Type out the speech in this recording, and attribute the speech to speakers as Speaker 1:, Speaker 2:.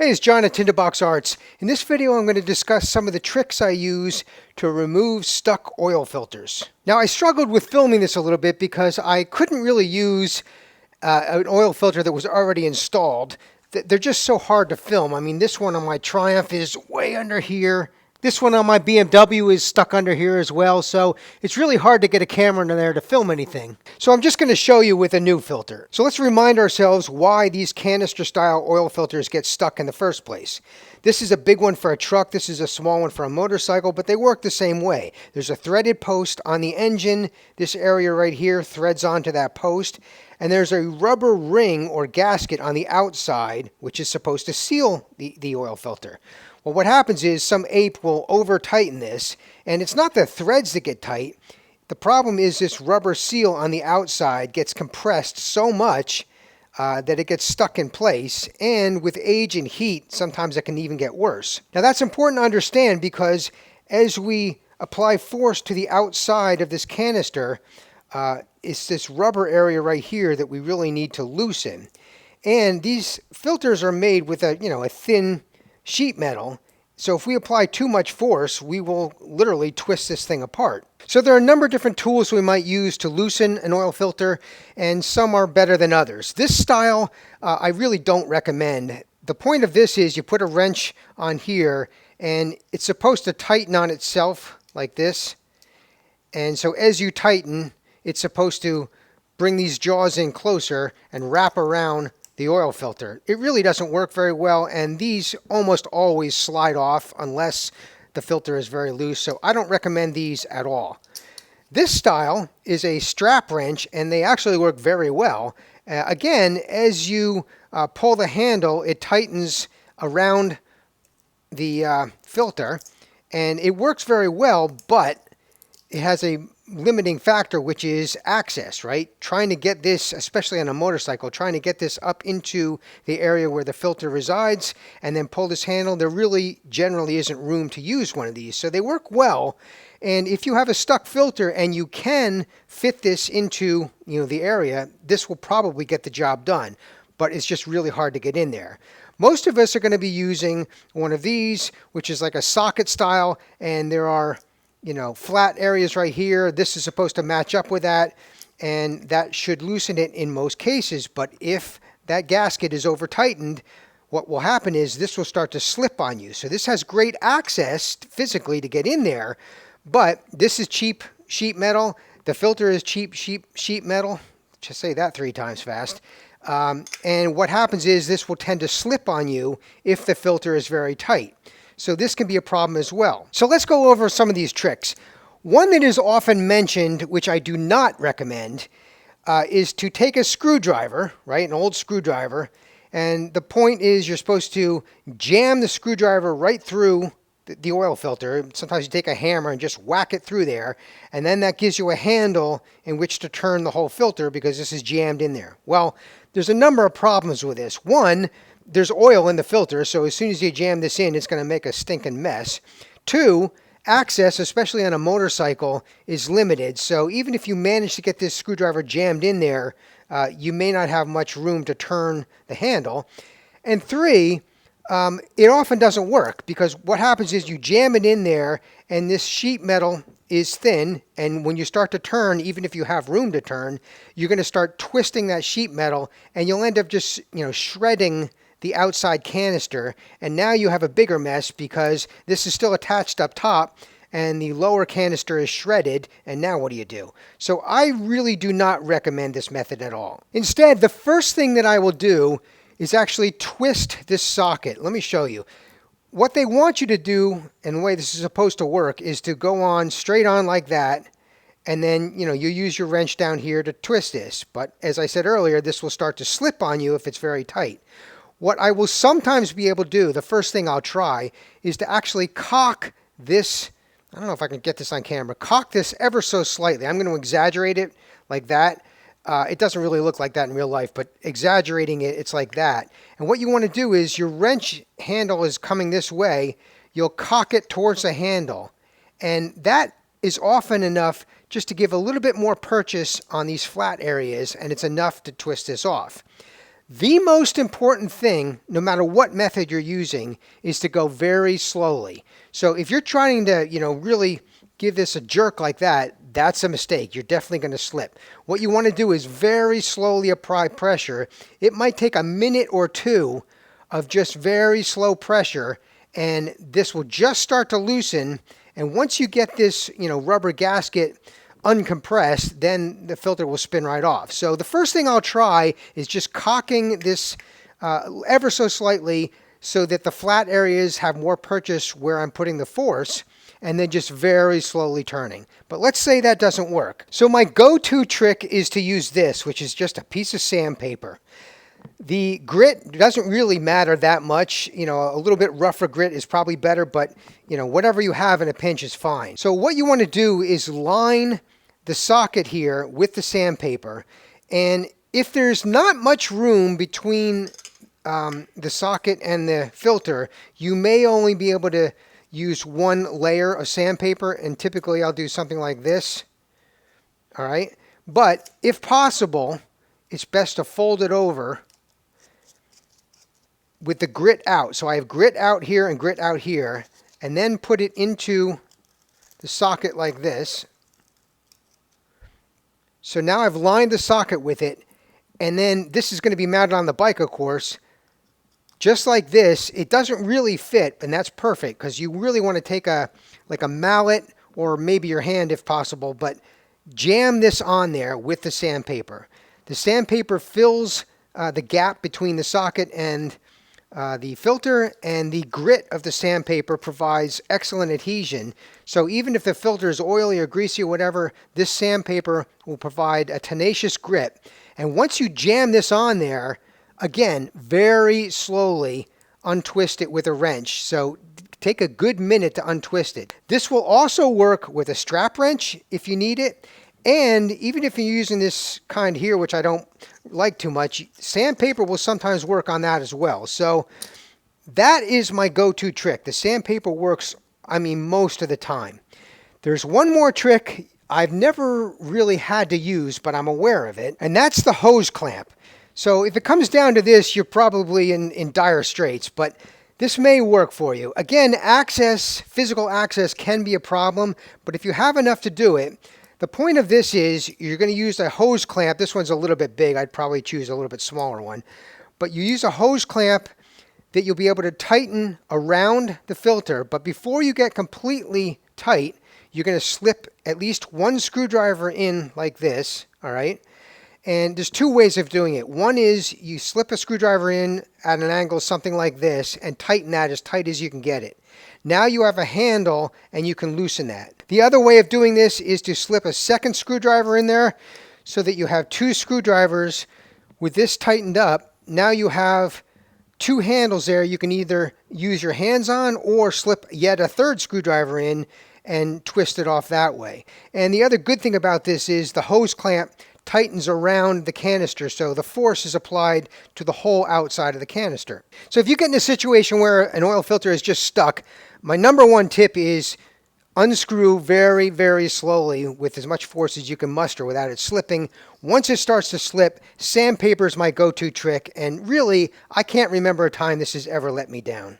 Speaker 1: Hey, it's John at Tinderbox Arts. In this video, I'm going to discuss some of the tricks I use to remove stuck oil filters. Now, I struggled with filming this a little bit because I couldn't really use an oil filter that was already installed. They're just so hard to film. I mean, this one on my Triumph is way under here. This one on my BMW is stuck under here as well, so it's really hard to get a camera in there to film anything. So I'm just going to show you with a new filter. So let's remind ourselves why these canister style oil filters get stuck in the first place. This is a big one for a truck, this is a small one for a motorcycle, but they work the same way. There's a threaded post on the engine. This area right here threads onto that post. And there's a rubber ring or gasket on the outside, which is supposed to seal the oil filter. Well, what happens is some ape will over-tighten this, and it's not the threads that get tight. The problem is this rubber seal on the outside gets compressed so much that it gets stuck in place, and with age and heat, sometimes it can even get worse. Now, that's important to understand because as we apply force to the outside of this canister, it's this rubber area right here that we really need to loosen. And these filters are made with a thin sheet metal, so if we apply too much force, we will literally twist this thing apart. So there are a number of different tools we might use to loosen an oil filter, and some are better than others. This style I really don't recommend. The point of this is you put a wrench on here, and it's supposed to tighten on itself like this. And so as you tighten, it's supposed to bring these jaws in closer and wrap around the oil filter. It really doesn't work very well, and these almost always slide off unless the filter is very loose, so I don't recommend these at all. This style is a strap wrench, and they actually work very well. Again, as you pull the handle, it tightens around the filter, and it works very well, but it has a limiting factor, which is access, right? Trying to get this, especially on a motorcycle, trying to get this up into the area where the filter resides and then pull this handle, there really generally isn't room to use one of these. So they work well, and if you have a stuck filter and you can fit this into the area, this will probably get the job done, but it's just really hard to get in there. Most of us are going to be using one of these, which is like a socket style, and there are flat areas right here. This is supposed to match up with that, and that should loosen it in most cases. But if that gasket is over tightened, what will happen is this will start to slip on you. So this has great access physically to get in there, but this is cheap sheet metal. The filter is cheap sheet metal. Just say that 3 times fast. And what happens is this will tend to slip on you if the filter is very tight. So this can be a problem as well. So let's go over some of these tricks. One that is often mentioned, which I do not recommend, is to take a screwdriver, right, an old screwdriver, and the point is you're supposed to jam the screwdriver right through the oil filter. Sometimes you take a hammer and just whack it through there, and then that gives you a handle in which to turn the whole filter because this is jammed in there. Well, there's a number of problems with this. One, there's oil in the filter, so as soon as you jam this in, it's going to make a stinking mess. 2, access, especially on a motorcycle, is limited. So even if you manage to get this screwdriver jammed in there, you may not have much room to turn the handle. And 3, it often doesn't work because what happens is you jam it in there, and this sheet metal is thin, and when you start to turn, even if you have room to turn, you're going to start twisting that sheet metal, and you'll end up just shredding the outside canister, and now you have a bigger mess because this is still attached up top and the lower canister is shredded, and now what do you do? So I really do not recommend this method at all. Instead, the first thing that I will do is actually twist this socket. Let me show you. What they want you to do, and the way this is supposed to work, is to go on straight on like that, and then you use your wrench down here to twist this. But as I said earlier, this will start to slip on you if it's very tight. What I will sometimes be able to do, the first thing I'll try, is to actually cock this. I don't know if I can get this on camera. Cock this ever so slightly. I'm going to exaggerate it like that. It doesn't really look like that in real life, but exaggerating it, it's like that. And what you want to do is your wrench handle is coming this way. You'll cock it towards the handle. And that is often enough just to give a little bit more purchase on these flat areas, and it's enough to twist this off. The most important thing, no matter what method you're using, is to go very slowly. So if you're trying to, really give this a jerk like that, that's a mistake. You're definitely going to slip. What you want to do is very slowly apply pressure. It might take a minute or two of just very slow pressure, and this will just start to loosen. And once you get this, rubber gasket uncompressed, then the filter will spin right off. So the first thing I'll try is just cocking this ever so slightly so that the flat areas have more purchase where I'm putting the force, and then just very slowly turning. But let's say that doesn't work. So my go-to trick is to use this, which is just a piece of sandpaper. The grit doesn't really matter that much. A little bit rougher grit is probably better, but whatever you have in a pinch is fine. So what you want to do is line the socket here with the sandpaper, and if there's not much room between the socket and the filter, you may only be able to use one layer of sandpaper, and typically I'll do something like this. All right, but if possible, it's best to fold it over with the grit out. So I have grit out here and grit out here, and then put it into the socket like this. So now I've lined the socket with it, and then this is going to be mounted on the bike, of course. Just like this, it doesn't really fit, and that's perfect because you really want to take like a mallet or maybe your hand if possible, but jam this on there with the sandpaper. The sandpaper fills the gap between the socket and the filter, and the grit of the sandpaper provides excellent adhesion. So even if the filter is oily or greasy or whatever, this sandpaper will provide a tenacious grip. And once you jam this on there, again, very slowly untwist it with a wrench. So take a good minute to untwist it. This will also work with a strap wrench if you need it. And even if you're using this kind here, which I don't like too much, sandpaper will sometimes work on that as well. So that is my go-to trick. The sandpaper works, most of the time. There's one more trick I've never really had to use, but I'm aware of it, and that's the hose clamp. So if it comes down to this, you're probably in dire straits, but this may work for you. Again, physical access can be a problem, but if you have enough to do it, the point of this is you're going to use a hose clamp. This one's a little bit big. I'd probably choose a little bit smaller one. But you use a hose clamp that you'll be able to tighten around the filter. But before you get completely tight, you're going to slip at least one screwdriver in like this, all right? And there's two ways of doing it. One is you slip a screwdriver in at an angle something like this and tighten that as tight as you can get it. Now you have a handle and you can loosen that. The other way of doing this is to slip a second screwdriver in there so that you have two screwdrivers. With this tightened up, now you have two handles there you can either use your hands on or slip yet a third screwdriver in and twist it off that way. And the other good thing about this is the hose clamp tightens around the canister, so the force is applied to the whole outside of the canister. So if you get in a situation where an oil filter is just stuck, my number one tip is unscrew very, very slowly with as much force as you can muster without it slipping. Once it starts to slip, sandpaper is my go-to trick, and really, I can't remember a time this has ever let me down.